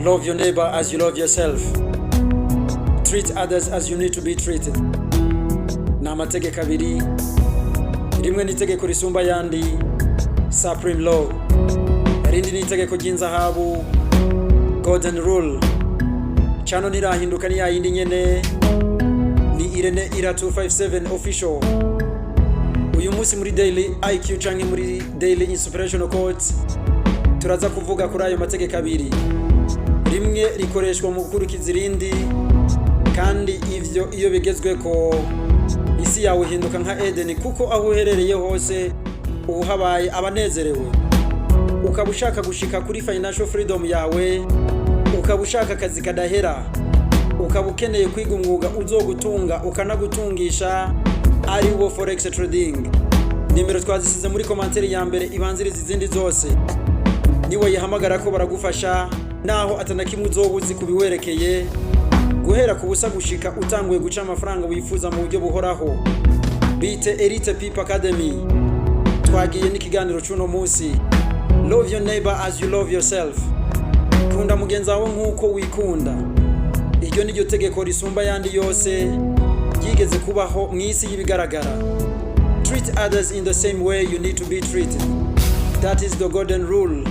Love your neighbor as you love yourself. Treat others as you need to be treated. Ni amategeko abiri, rimwe ni itegeko risumba yandi, supreme law. Irindi ni itegeko ry'inzahabu, golden rule. Chano nirahinduka ni yayindi nyene, ni Irene Ira 257 official. Uyu munsi muri daily IQ canke muri daily inspirational quotes turaza kuvuga kuri ayo mategeko abiri. Rimwe rikoreshwa mu gukurikiza irindi, kandi ivyo iyo bigezwe ko isi yawe hinduka nka Eden, kuko aho uherereye hose uhabaye abanezerewe. Ukaba ushaka gushika kuri financial freedom yawe, ukaba ushaka akazi kadahera, ukaba ukeneye kwiga umwuga uzogutunga ukanagutungisha, ari wo forex trading. Nimero twazisize muri commentaire ya mbere ibanziriza izindi zose. Niwe yihamagara ko baragufasha, naho atanakimwe uzobuzi kubiwerekeye, guhera ku busa gushika utanguye guca amafaranga wifuza mu buryo buhoraho. Bite Elite People Academy. Twagiye n'ikiganiro cy'uno munsi, love your neighbor as you love yourself. Kunda mugenzi wawe nkuko wikunda. Iryo ni ryo tegeko risumba yandi yose yigeze kubaho mu isi y'ibigaragara. Treat others in the same way you need to be treated. That is the golden rule.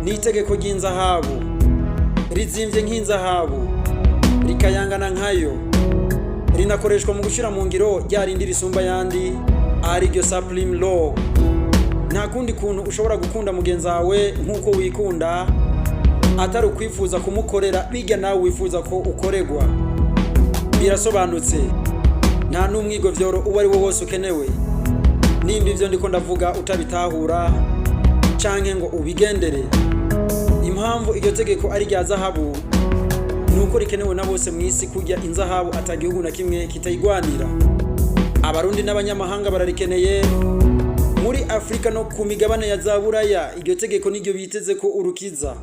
Ni itegeko ry'inzahabu, rizimvye nk'inzahabu, rikayangana nkayo, rinakoreshwa mu gushira mu ngiro ryarindi risumba yandi, ari ryo supreme law. Nta kundi kuntu ushobora gukunda mugenzi wawe nkuko wikunda, atari ukwifuza kumukorera bijya nawe wifuza ko ukoregwa. Birasobanutse, nta n'umwigo vyoro uwo ari wo wose ukenewe. Nimba ivyo ndiko ndavuga utabitahura canke ngo ubigendere, impamvu iryo tegeko ari rya zahabu nuko rikenewe na bose mu isi, kujya inzahabu atagihugu na kimwe kitayigwanira. Abarundi n'abanyamahanga bararikeneye, muri Afrika no ku migabane ya Zaburaya iryo tegeko niryo biteze ko urukiza.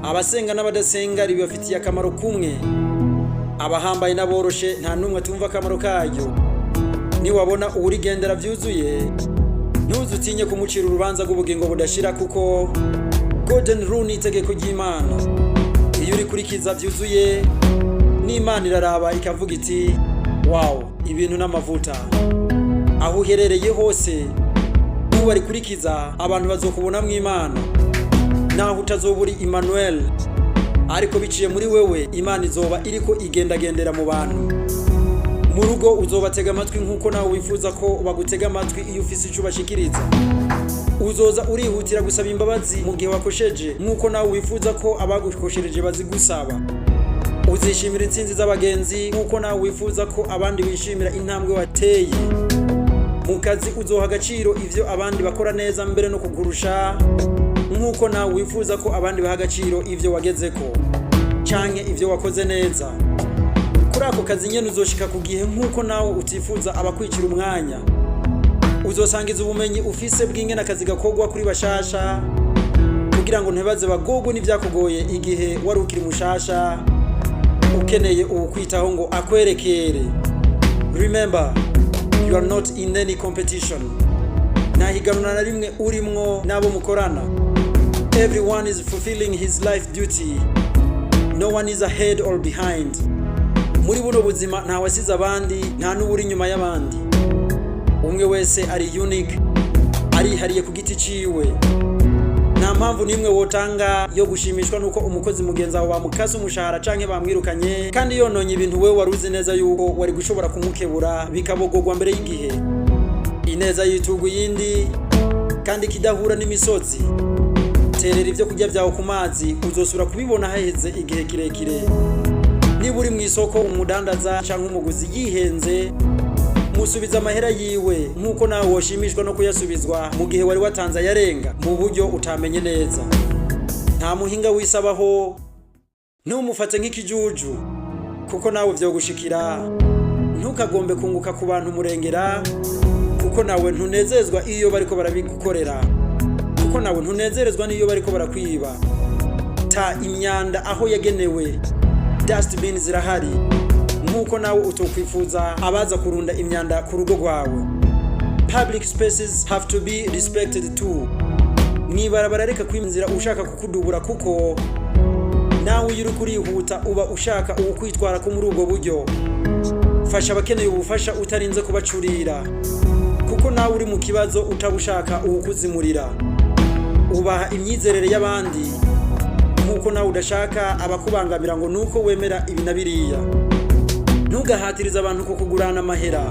Abasenga n'abadasenga ribafitiye akamaro kumwe, abahambaye n'aboroshe nta numwe tumva akamaro kayo. Ni wabona urigendera vyuzuye, ntuzutinye kumucira urubanza rw'ubugingo budashira, kuko golden rule ni itegeko ry'Imana. Iyo urikurikiza vyuzuye, n'Imana iraraba ikavuga iti wow, ibintu n'amavuta. Aho uherereye hose uba rikurikiza, abantu bazokubona mu Imana. Naho utazoburi Emmanuel, ariko biciye muri wewe Imana izoba iriko igendagendera mu bantu. Mu rugo uzobatega amatwi nkuko nawe wifuza ko bagutega amatwi iyo ufise ico bashikiriza. Uzoza urihutira gusaba imbabazi mu gihe wakosheje nkuko nawe wifuza ko abagukoshereje bazigusaba. Uzishimira intsinzi z'abagenzi nkuko nawe wifuza ko abandi bishimira intambwe wateye. Mu kazi uzoha agaciro ivyo abandi bakora neza mbere no kugurusha, nkuko nawe wifuza ko abandi baha agaciro ivyo wagezeko canke ivyo wakoze neza. Kuri ako kazi nyene uzoshika ku gihe nkuko nawe utifuza abakwicira umwanya. Uzosangiza ubumenyi ufise bw'ingene akazi gakogwa kuri bashasha, kugira ngo ntibaze bagogwe n'ivyakugoye igihe wari ukiri mushasha ukeneye ukwitaho ngo akwerekere. Remember, you are not in any competition. Nta higanwa na rimwe urimwo nabo mukorana. Everyone is fulfilling his life duty. No one is ahead or behind. Muri buno buzima nta wasize abandi, nta n'uburi inyuma y'abandi. Umwe wese ari unique, arihariye ku giti ciwe. Nta mpamvu nimwe wotanga yo gushimishwa nuko umukozi mugenza wawe bamukase umushahara canke bamwirukanye, kandi yononye ibintu wewe waruzi neza yuko wari gushobora kumukebura bikabogogwa mbere y'igihe. Ineza yitugu yindi kandi kidahura n'imisozi. Terera ivyo kurya vyawe ku mazi, uzosura kubibona haheze igihe kirekire. Niba uri mu isoko umudandaza canke umuguzi yihenze, musubiza amahera yiwe nkuko nawe woshimishwa no kuyasubizwa mu gihe wari watanze yarenga mu buryo utamenye neza. Nta muhinga wisabaho, ntumufate nk'ikijuju, kuko nawe vyogushikira. Ntukagombe kunguka ku bantu murengera, kuko nawe ntunezezwa iyo bariko barabigukorera, kuko nawe ntunezerezwa niyo bariko barakwiba. Ta imyanda aho yagenewe, dustbin zirahari, nkuko nawe utokwifuza abaza kurunda imyanda ku rugo rwawe. Public spaces have to be respected too. Mwibarabara reka kwinzira ushaka kukudubura, kuko nawe iyo uri kurihuta uba ushaka ukwitwara ko muri ubwo buryo. Fasha abakeneye ubufasha utarinze kubacurira, kuko nawe uri mu kibazo utabushaka ukuzimurira. Ubaha imyizerere y'abandi nkuko nawe udashaka abakubangamira ngo nuko wemera ibi na biriya. Ntugahatiriza abantu kukugurana amahera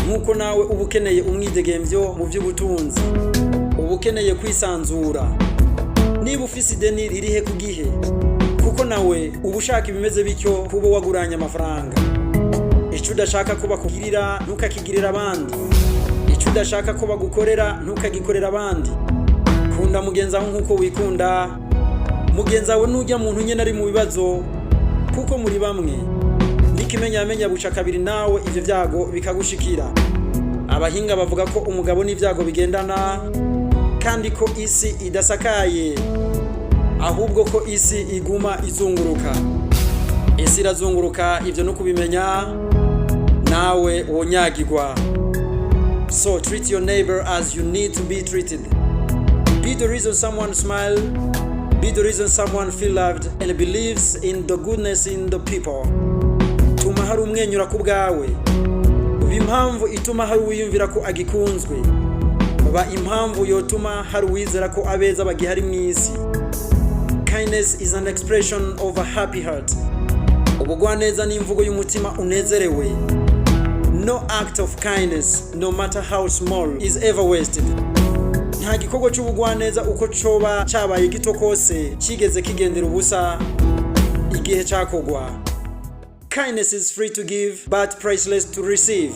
nkuko nawe uba ukeneye umwidegemvyo mu by'ubutunzi, uba ukeneye kwisanzura. Niba ufise ideni ririhe ku gihe, kuko nawe uba ushaka ibimeze bityo kuba waguranye amafaranga. Icyo udashaka ko bakugirira ntukakigirira abandi, icyo udashaka ko bagukorera ntukagikorera abandi. Kunda mugenzi wawe nkuko wikunda. Mugenzi wawe nujya muntu nyene ari mu bibazo, kuko muri bamwe. Nikimenyamenya buca kabiri nawe ivyo vyago bikagushikira. Abahinga bavuga ko umugabo n'ivyago bigendana, kandi ko isi idasakaye, ahubwo ko isi iguma izunguruka. Isi irazunguruka, ivyo no kubimenya nawe wonyagirwa. So treat your neighbor as you need to be treated. Be the reason someone smile, be the reason someone feel loved and believes in the goodness in the people. Tuma hari umwenyura ku bwawe, uba impamvu ituma hari uwiyumvira ko agikunzwe, uba impamvu yotuma hari uwizera ko abeza bagihari mu isi. Kindness is an expression of a happy heart. Ubugwaneza ni imvugo y'umutima unezerewe. No act of kindness, no matter how small, is ever wasted. Nta gikorwa cy'ubugwaneza uko coba cabaye gito kose kigeze kigendera ubusa igihe cakogwa. Kindness is free to give but priceless to receive.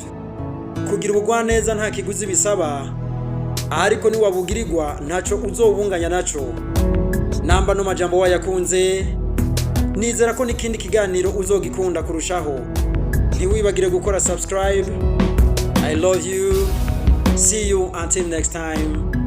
Kugira ubugwaneza nta kiguzi bisaba, ariko ni wabugirirwa ntaco uzobunganya naco. Namba no majambo wayakunze, nizera ko n'ikindi kiganiro uzogikunda kurushaho. Ntiwibagire gukora subscribe. I love you. See you until next time.